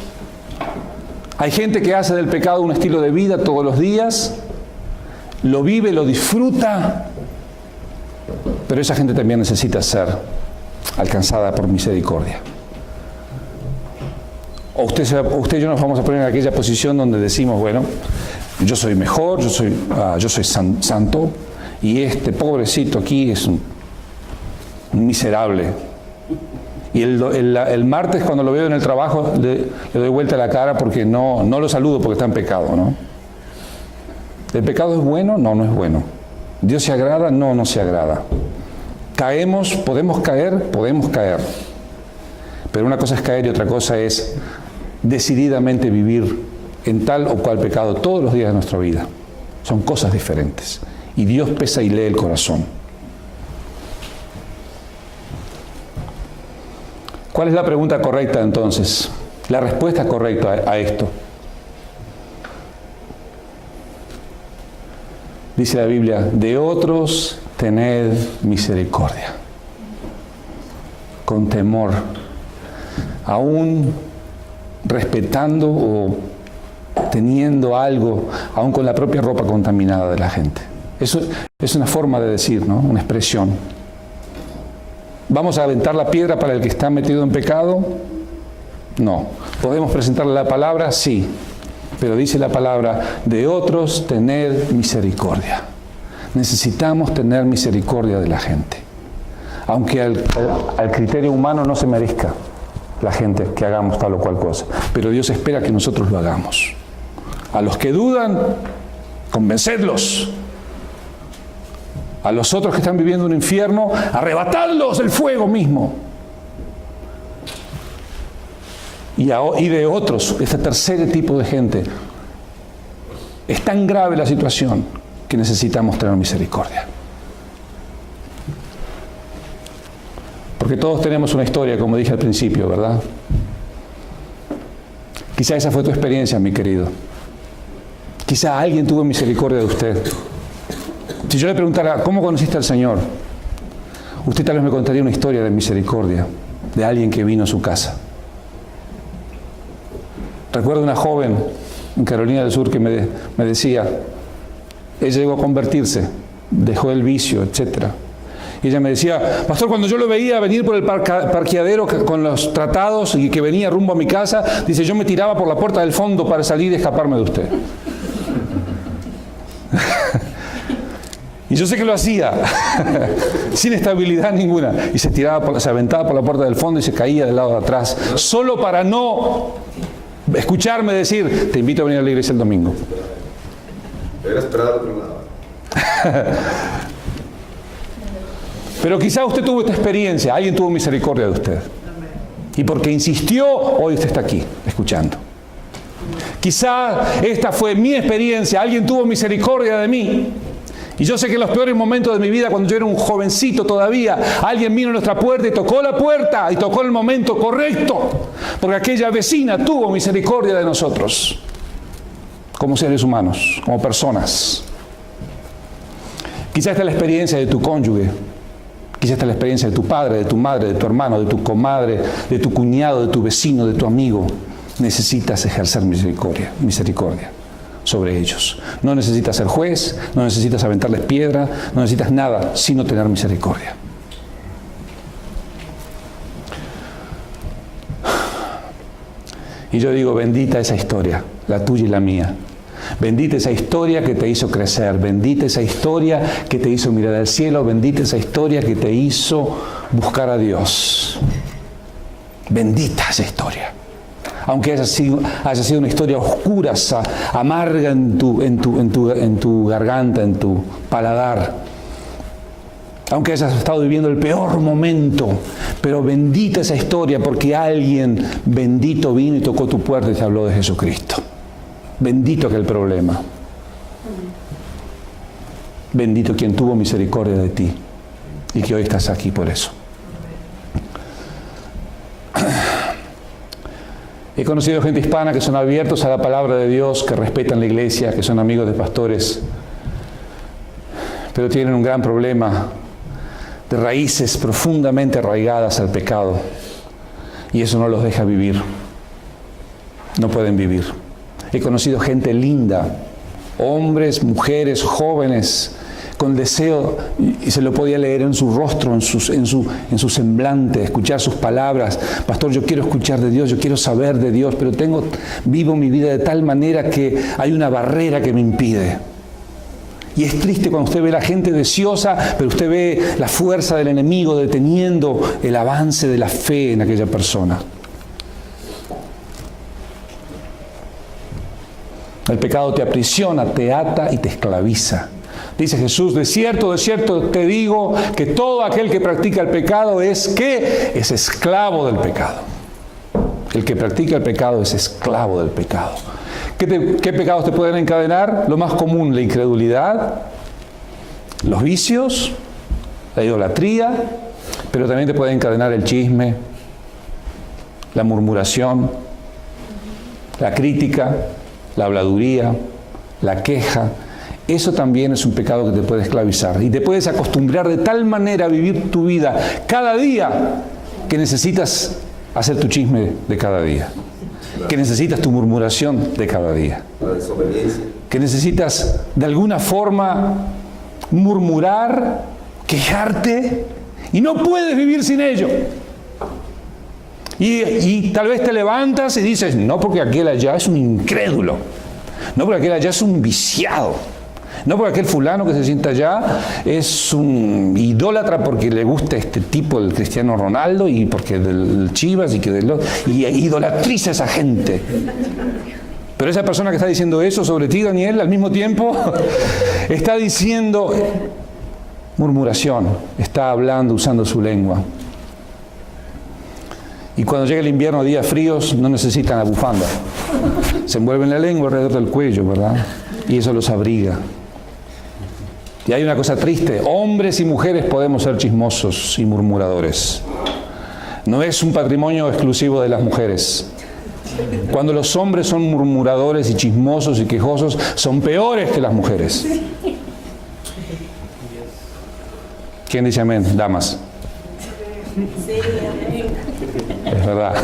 Hay gente que hace del pecado un estilo de vida todos los días, lo vive, lo disfruta, pero esa gente también necesita ser alcanzada por misericordia. O usted y yo nos vamos a poner en aquella posición donde decimos, bueno, yo soy mejor, yo soy santo, y este pobrecito aquí es un miserable. Y el martes cuando lo veo en el trabajo le doy vuelta la cara porque no lo saludo porque está en pecado, ¿no? ¿El pecado es bueno? No, no es bueno. ¿Dios se agrada? No, no se agrada. ¿Caemos? ¿Podemos caer? Podemos caer. Pero una cosa es caer y otra cosa es decididamente vivir en tal o cual pecado todos los días de nuestra vida. Son cosas diferentes. Y Dios pesa y lee el corazón. ¿Cuál es la pregunta correcta entonces? La respuesta correcta a esto. Dice la Biblia, de otros tened misericordia, con temor, aún respetando o teniendo algo, aún con la propia ropa contaminada de la gente. Eso es una forma de decir, ¿no? Una expresión. ¿Vamos a aventar la piedra para el que está metido en pecado? No. ¿Podemos presentarle la palabra? Sí. Pero dice la palabra, de otros tened misericordia. Necesitamos tener misericordia de la gente. Aunque al criterio humano no se merezca la gente que hagamos tal o cual cosa. Pero Dios espera que nosotros lo hagamos. A los que dudan, convencedlos. A los otros que están viviendo un infierno, arrebatadlos del fuego mismo. Y de otros, este tercer tipo de gente, es tan grave la situación que necesitamos tener misericordia. Porque todos tenemos una historia, como dije al principio, ¿verdad? Quizá esa fue tu experiencia, mi querido. Quizá alguien tuvo misericordia de usted. Si yo le preguntara, ¿cómo conociste al Señor? Usted tal vez me contaría una historia de misericordia, de alguien que vino a su casa. Recuerdo una joven en Carolina del Sur que me decía, ella llegó a convertirse, dejó el vicio, etc. Y ella me decía, pastor, cuando yo lo veía venir por el parqueadero con los tratados y que venía rumbo a mi casa, dice, yo me tiraba por la puerta del fondo para salir y escaparme de usted. Y yo sé que lo hacía, sin estabilidad ninguna. Y se aventaba por la puerta del fondo y se caía del lado de atrás, solo para no escucharme decir, te invito a venir a la iglesia el domingo. Era esperado al otro lado. Pero quizá usted tuvo esta experiencia, alguien tuvo misericordia de usted. Y porque insistió, hoy usted está aquí, escuchando. Quizá esta fue mi experiencia, alguien tuvo misericordia de mí. Y yo sé que en los peores momentos de mi vida, cuando yo era un jovencito todavía, alguien vino a nuestra puerta y tocó la puerta y tocó el momento correcto, porque aquella vecina tuvo misericordia de nosotros, como seres humanos, como personas. Quizás esta es la experiencia de tu cónyuge, quizás esta es la experiencia de tu padre, de tu madre, de tu hermano, de tu comadre, de tu cuñado, de tu vecino, de tu amigo. Necesitas ejercer misericordia sobre ellos. No necesitas ser juez, no necesitas aventarles piedra, no necesitas nada, sino tener misericordia. Y yo digo, bendita esa historia, la tuya y la mía. Bendita esa historia que te hizo crecer, bendita esa historia que te hizo mirar al cielo, bendita esa historia que te hizo buscar a Dios. Bendita esa historia. Aunque haya sido una historia oscura, amarga en tu garganta, en tu paladar. Aunque hayas estado viviendo el peor momento, pero bendita esa historia porque alguien bendito vino y tocó tu puerta y te habló de Jesucristo. Bendito aquel problema. Bendito quien tuvo misericordia de ti y que hoy estás aquí por eso. He conocido gente hispana que son abiertos a la palabra de Dios, que respetan la iglesia, que son amigos de pastores, pero tienen un gran problema de raíces profundamente arraigadas al pecado y eso no los deja vivir. No pueden vivir. He conocido gente linda, hombres, mujeres, jóvenes, con deseo, y se lo podía leer en su rostro, en su semblante, escuchar sus palabras. Pastor, yo quiero escuchar de Dios, yo quiero saber de Dios, pero vivo mi vida de tal manera que hay una barrera que me impide. Y es triste cuando usted ve a la gente deseosa, pero usted ve la fuerza del enemigo deteniendo el avance de la fe en aquella persona. El pecado te aprisiona, te ata y te esclaviza. Dice Jesús, de cierto te digo que todo aquel que practica el pecado es esclavo del pecado. El que practica el pecado es esclavo del pecado. ¿Qué pecados te pueden encadenar? Lo más común, la incredulidad, los vicios, la idolatría, pero también te puede encadenar el chisme, la murmuración, la crítica, la habladuría, la queja. Eso también es un pecado que te puede esclavizar y te puedes acostumbrar de tal manera a vivir tu vida cada día que necesitas hacer tu chisme de cada día, que necesitas tu murmuración de cada día, La desobediencia. que necesitas de alguna forma murmurar, quejarte y no puedes vivir sin ello. Y tal vez te levantas y dices, no, porque aquel allá es un incrédulo, no, porque aquel allá es un viciado, no, porque aquel fulano que se sienta allá es un idólatra porque le gusta este tipo, el Cristiano Ronaldo, y porque del Chivas, y idolatriza a esa gente. Pero esa persona que está diciendo eso sobre ti, Daniel, al mismo tiempo está diciendo murmuración, está hablando, usando su lengua. Y cuando llega el invierno, días fríos, no necesitan la bufanda. Se envuelven la lengua alrededor del cuello, ¿verdad? Y eso los abriga. Y hay una cosa triste, hombres y mujeres podemos ser chismosos y murmuradores. no es un patrimonio exclusivo de las mujeres. Cuando los hombres son murmuradores y chismosos y quejosos, son peores que las mujeres. ¿Quién dice amén? Damas. Es verdad.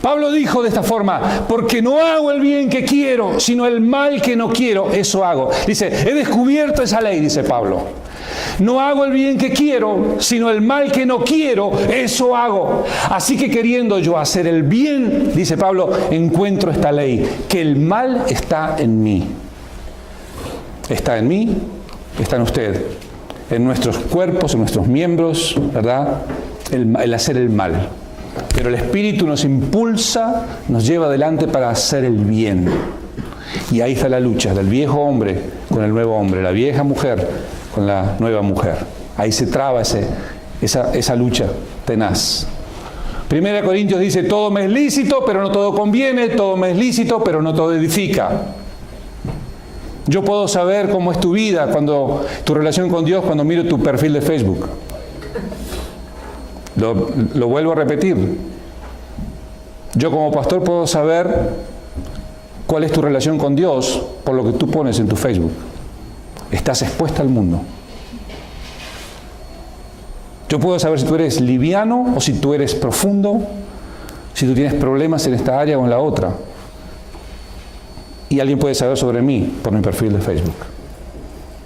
Pablo dijo de esta forma: porque no hago el bien que quiero, sino el mal que no quiero, eso hago. Dice, he descubierto esa ley, dice Pablo. No hago el bien que quiero, sino el mal que no quiero, eso hago. Así que queriendo yo hacer el bien, dice Pablo, encuentro esta ley, que el mal está en mí. Está en mí, está en usted, en nuestros cuerpos, en nuestros miembros, ¿verdad? El hacer el mal. Pero el Espíritu nos impulsa, nos lleva adelante para hacer el bien. Y ahí está la lucha del viejo hombre con el nuevo hombre, la vieja mujer con la nueva mujer. Ahí se traba esa lucha tenaz. 1 Corintios dice, todo me es lícito, pero no todo conviene, todo me es lícito, pero no todo edifica. Yo puedo saber cómo es tu vida, tu relación con Dios, cuando miro tu perfil de Facebook. Lo vuelvo a repetir. Yo como pastor puedo saber cuál es tu relación con Dios por lo que tú pones en tu Facebook. Estás expuesta al mundo. Yo puedo saber si tú eres liviano o si tú eres profundo, si tú tienes problemas en esta área o en la otra. Y alguien puede saber sobre mí por mi perfil de Facebook,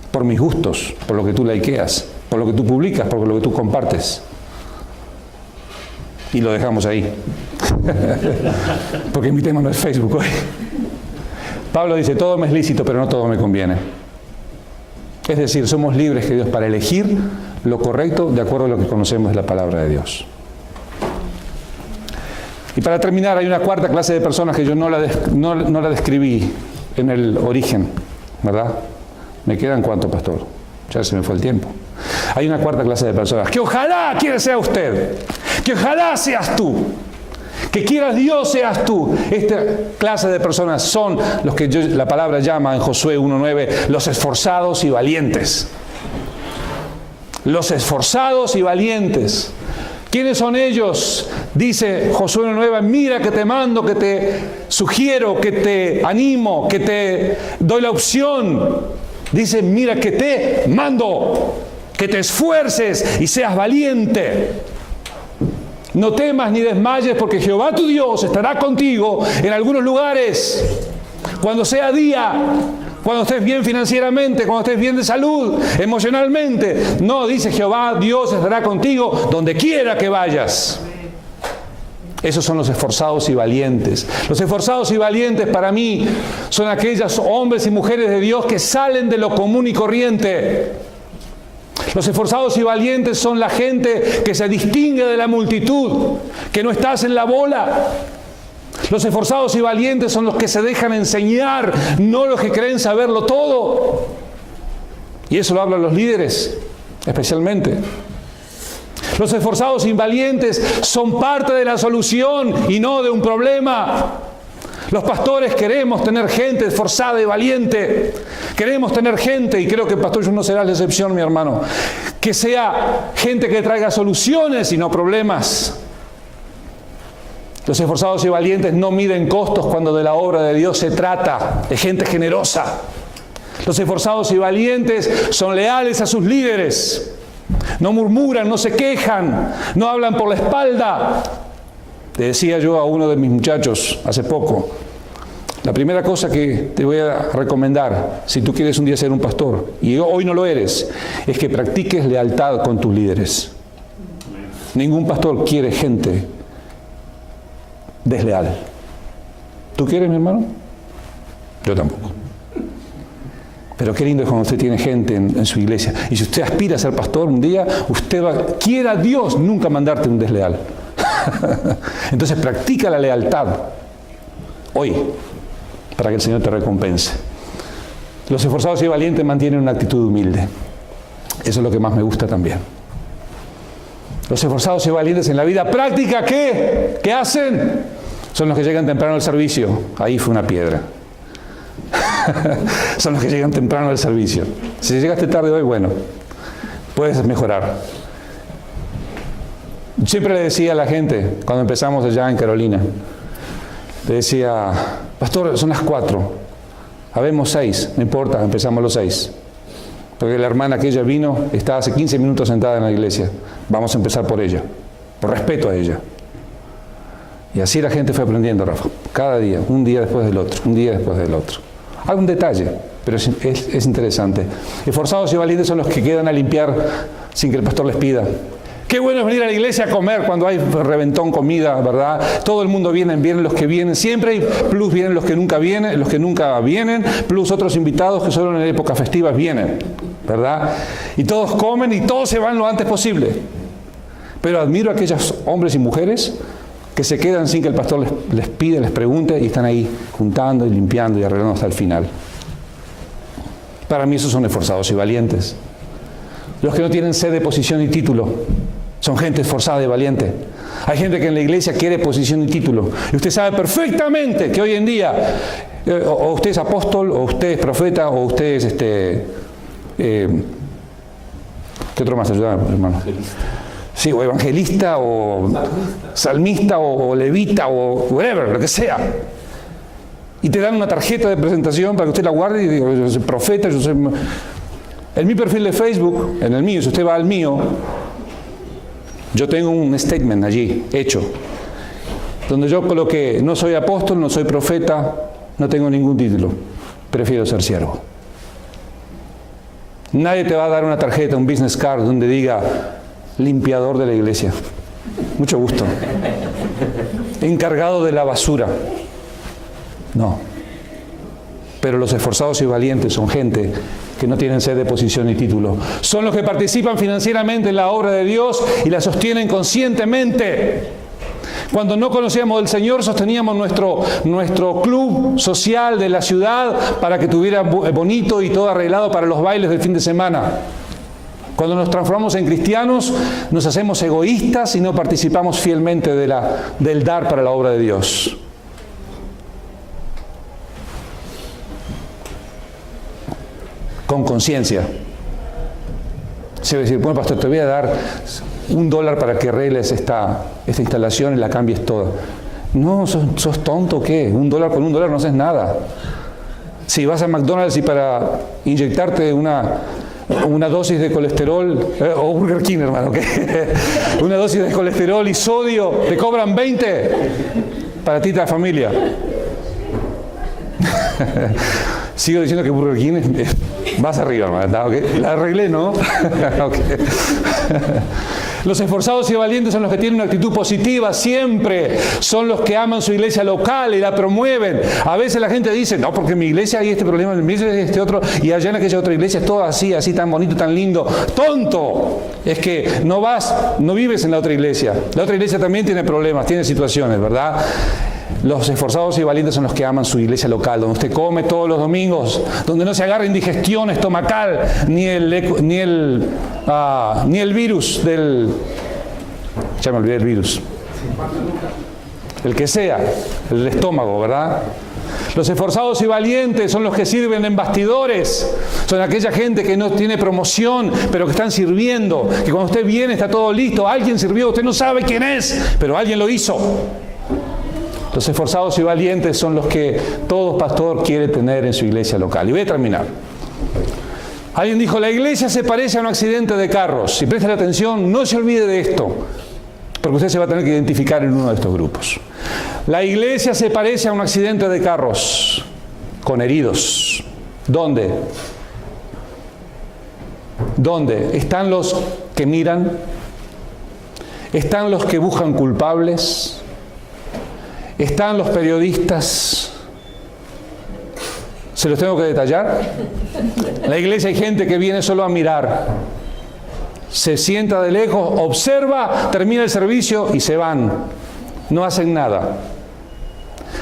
por mis gustos, por lo que tú likeas, por lo que tú publicas, por lo que tú compartes. Y lo dejamos ahí. Porque mi tema no es Facebook hoy. Pablo dice, todo me es lícito, pero no todo me conviene. Es decir, somos libres, queridos, para elegir lo correcto de acuerdo a lo que conocemos de la palabra de Dios. Y para terminar, hay una cuarta clase de personas que yo no la describí en el origen, ¿verdad? ¿Me quedan cuánto, pastor? Ya se me fue el tiempo. Hay una cuarta clase de personas que ojalá quiera sea usted, que ojalá seas tú, que quiera Dios seas tú. Esta clase de personas son los que la palabra llama en Josué 1:9 los esforzados y valientes. Los esforzados y valientes. ¿Quiénes son ellos? Dice Josué 1:9, mira que te mando, que te sugiero, que te animo, que te doy la opción. Dice, mira que te mando, que te esfuerces y seas valiente. No temas ni desmayes, porque Jehová tu Dios estará contigo en algunos lugares. Cuando sea día, cuando estés bien financieramente, cuando estés bien de salud, emocionalmente. No, dice Jehová Dios estará contigo donde quiera que vayas. Esos son los esforzados y valientes. Los esforzados y valientes para mí son aquellos hombres y mujeres de Dios que salen de lo común y corriente. Los esforzados y valientes son la gente que se distingue de la multitud, que no estás en la bola. Los esforzados y valientes son los que se dejan enseñar, no los que creen saberlo todo. Y eso lo hablan los líderes, especialmente. Los esforzados y valientes son parte de la solución y no de un problema. Los pastores queremos tener gente esforzada y valiente. Queremos tener gente, y creo que el pastor yo no será la excepción, mi hermano, que sea gente que traiga soluciones y no problemas. Los esforzados y valientes no miden costos cuando de la obra de Dios se trata, de gente generosa. Los esforzados y valientes son leales a sus líderes. No murmuran, no se quejan, no hablan por la espalda. Le decía yo a uno de mis muchachos hace poco, la primera cosa que te voy a recomendar, si tú quieres un día ser un pastor, y hoy no lo eres, es que practiques lealtad con tus líderes. Ningún pastor quiere gente desleal. ¿Tú quieres, mi hermano? Yo tampoco. Pero qué lindo es cuando usted tiene gente en su iglesia. Y si usted aspira a ser pastor un día, quiera Dios nunca mandarte un desleal. Entonces practica la lealtad hoy para que el Señor te recompense. Los esforzados y valientes mantienen una actitud humilde. Eso es lo que más me gusta también. Los esforzados y valientes en la vida práctica, ¿qué hacen? Son los que llegan temprano al servicio. Ahí fue una piedra. Son los que llegan temprano al servicio. Si llegaste tarde hoy, bueno, puedes mejorar. Siempre le decía a la gente, cuando empezamos allá en Carolina, le decía, pastor, son las 4, habemos 6, no importa, empezamos los 6. Porque la hermana que ella vino, está hace 15 minutos sentada en la iglesia, vamos a empezar por ella, por respeto a ella. Y así la gente fue aprendiendo, Rafa, cada día, un día después del otro, un día después del otro. Algún detalle, pero es interesante. Esforzados y valientes son los que quedan a limpiar sin que el pastor les pida. Qué bueno es venir a la iglesia a comer cuando hay reventón comida, ¿verdad? Todo el mundo vienen los que vienen siempre, y plus vienen los que nunca vienen, plus otros invitados que solo en épocas festivas vienen, ¿verdad? Y todos comen y todos se van lo antes posible. Pero admiro a aquellos hombres y mujeres que se quedan sin que el pastor les pide, les pregunte, y están ahí juntando y limpiando y arreglando hasta el final. Para mí esos son esforzados y valientes. Los que no tienen sede, posición y título son gente esforzada y valiente. Hay gente que en la iglesia quiere posición y título. Y usted sabe perfectamente que hoy en día, o usted es apóstol, o usted es profeta, o usted es ¿qué otro más ayuda, hermano? Sí, o evangelista, o salmista, o levita, o whatever, lo que sea. Y te dan una tarjeta de presentación para que usted la guarde y diga, yo soy profeta, yo soy... En mi perfil de Facebook, en el mío, si usted va al mío, yo tengo un statement allí, hecho, donde yo coloqué, no soy apóstol, no soy profeta, no tengo ningún título, prefiero ser siervo. Nadie te va a dar una tarjeta, un business card, donde diga, limpiador de la iglesia. Mucho gusto. Encargado de la basura. No. Pero los esforzados y valientes son gente que no tienen sede, posición ni título. Son los que participan financieramente en la obra de Dios y la sostienen conscientemente. Cuando no conocíamos del Señor, sosteníamos nuestro club social de la ciudad para que estuviera bonito y todo arreglado para los bailes del fin de semana. Cuando nos transformamos en cristianos, nos hacemos egoístas y no participamos fielmente del dar para la obra de Dios. Con conciencia. Se va a decir, bueno, pastor, te voy a dar $1 para que arregles esta instalación y la cambies toda. No, sos tonto, ¿qué? $1 con $1 no haces nada. Si vas a McDonald's y para inyectarte una dosis de colesterol, o Burger King, hermano, ¿qué? Una dosis de colesterol y sodio, te cobran 20 para ti y la familia. Sigo diciendo que Burger King vas arriba, hermano, ¿okay? La arreglé, ¿no? Okay. Los esforzados y valientes son los que tienen una actitud positiva siempre. Son los que aman su iglesia local y la promueven. A veces la gente dice, no, porque en mi iglesia hay este problema, en mi iglesia hay este otro, y allá en aquella otra iglesia es todo así tan bonito, tan lindo. ¡Tonto! Es que no vives en la otra iglesia. La otra iglesia también tiene problemas, tiene situaciones, ¿verdad? Los esforzados y valientes son los que aman su iglesia local, donde usted come todos los domingos, donde no se agarra indigestión estomacal, ni el virus del... Ya me olvidé el virus. El que sea, el estómago, ¿verdad? Los esforzados y valientes son los que sirven en bastidores. Son aquella gente que no tiene promoción, pero que están sirviendo. Que cuando usted viene está todo listo. Alguien sirvió, usted no sabe quién es, pero alguien lo hizo. Los esforzados y valientes son los que todo pastor quiere tener en su iglesia local. Y voy a terminar. Alguien dijo, la iglesia se parece a un accidente de carros. Si presta atención, no se olvide de esto, porque usted se va a tener que identificar en uno de estos grupos. La iglesia se parece a un accidente de carros con heridos. ¿Dónde? ¿Dónde? Están los que miran, están los que buscan culpables, están los periodistas. ¿Se los tengo que detallar? En la iglesia hay gente que viene solo a mirar. Se sienta de lejos, observa, termina el servicio y se van. No hacen nada.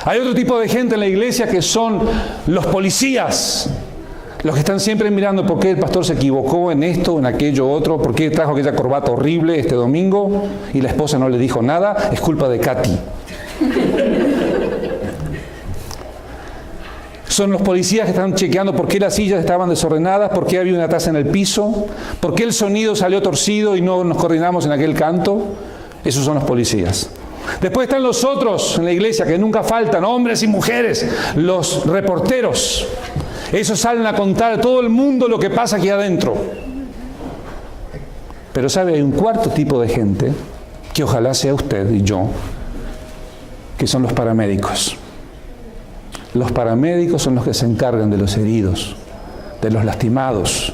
Hay otro tipo de gente en la iglesia que son los policías. Los que están siempre mirando por qué el pastor se equivocó en esto, en aquello otro, por qué trajo aquella corbata horrible este domingo y la esposa no le dijo nada, es culpa de Katy. Son los policías que están chequeando por qué las sillas estaban desordenadas, por qué había una taza en el piso, por qué el sonido salió torcido y no nos coordinamos en aquel canto. Esos son los policías. Después están los otros en la iglesia, que nunca faltan, hombres y mujeres, los reporteros. Esos salen a contar a todo el mundo lo que pasa aquí adentro. Pero ¿sabe? Hay un cuarto tipo de gente, que ojalá sea usted y yo, que son los paramédicos. Los paramédicos son los que se encargan de los heridos, de los lastimados,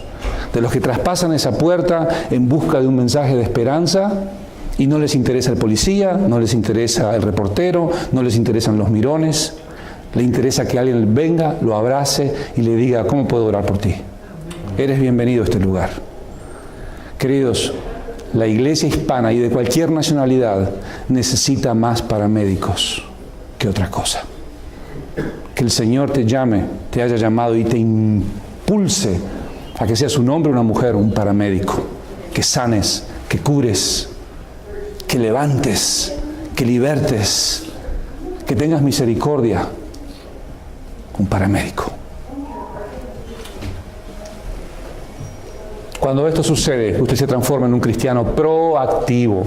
de los que traspasan esa puerta en busca de un mensaje de esperanza y no les interesa el policía, no les interesa el reportero, no les interesan los mirones, le interesa que alguien venga, lo abrace y le diga: ¿cómo puedo orar por ti? Eres bienvenido a este lugar. Queridos, la iglesia hispana y de cualquier nacionalidad necesita más paramédicos que otra cosa. Que el Señor te llame, te haya llamado y te impulse a que seas un hombre o una mujer, un paramédico. Que sanes, que cures, que levantes, que libertes, que tengas misericordia. Un paramédico. Cuando esto sucede, usted se transforma en un cristiano proactivo.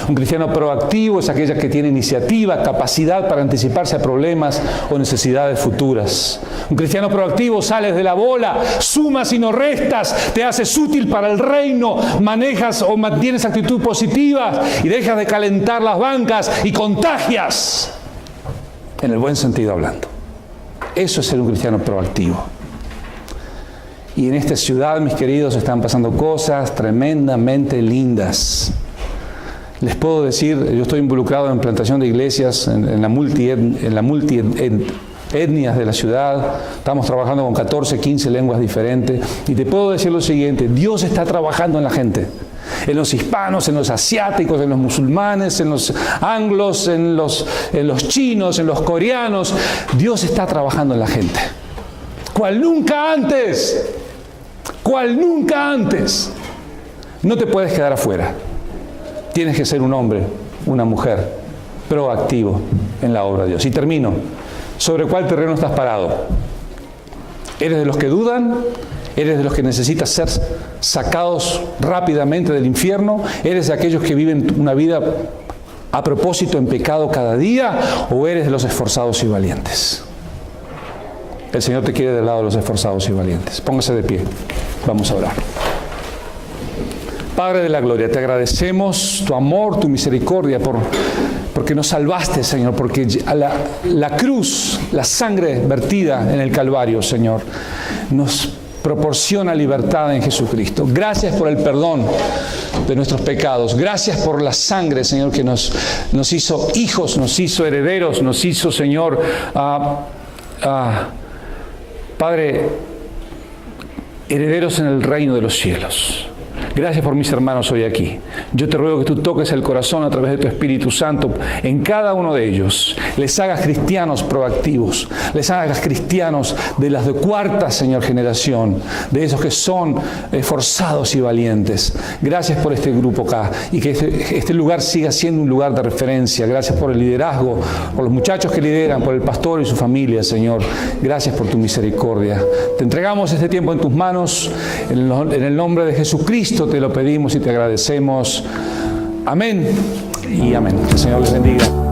Un cristiano proactivo es aquella que tiene iniciativa, capacidad para anticiparse a problemas o necesidades futuras. Un cristiano proactivo sales de la bola, sumas y no restas, te haces útil para el reino, manejas o mantienes actitud positiva y dejas de calentar las bancas y contagias, en el buen sentido hablando. Eso es ser un cristiano proactivo. Y en esta ciudad, mis queridos, están pasando cosas tremendamente lindas. Les puedo decir, yo estoy involucrado en plantación de iglesias en la multietnias de la ciudad. Estamos trabajando con 14, 15 lenguas diferentes. Y te puedo decir lo siguiente: Dios está trabajando en la gente. En los hispanos, en los asiáticos, en los musulmanes, en los anglos, en los chinos, en los coreanos. Dios está trabajando en la gente. ¡Cual nunca antes! ¡Cual nunca antes! No te puedes quedar afuera. Tienes que ser un hombre, una mujer, proactivo en la obra de Dios. Y termino. ¿Sobre cuál terreno estás parado? ¿Eres de los que dudan? ¿Eres de los que necesitas ser sacados rápidamente del infierno? ¿Eres de aquellos que viven una vida a propósito en pecado cada día? ¿O eres de los esforzados y valientes? El Señor te quiere del lado de los esforzados y valientes. Póngase de pie. Vamos a orar. Padre de la gloria, te agradecemos tu amor, tu misericordia, porque nos salvaste, Señor, porque la cruz, la sangre vertida en el Calvario, Señor, nos proporciona libertad en Jesucristo. Gracias por el perdón de nuestros pecados. Gracias por la sangre, Señor, que nos hizo hijos, nos hizo herederos, nos hizo, Señor, Padre, herederos en el reino de los cielos. Gracias por mis hermanos hoy aquí. Yo te ruego que tú toques el corazón a través de tu Espíritu Santo en cada uno de ellos. Les hagas cristianos proactivos. Les hagas cristianos de las de cuarta, Señor, generación. De esos que son esforzados y valientes. Gracias por este grupo acá. Y que este lugar siga siendo un lugar de referencia. Gracias por el liderazgo, por los muchachos que lideran, por el pastor y su familia, Señor. Gracias por tu misericordia. Te entregamos este tiempo en tus manos. En el nombre de Jesucristo te lo pedimos y te agradecemos. Amén y amén. Que el Señor les bendiga.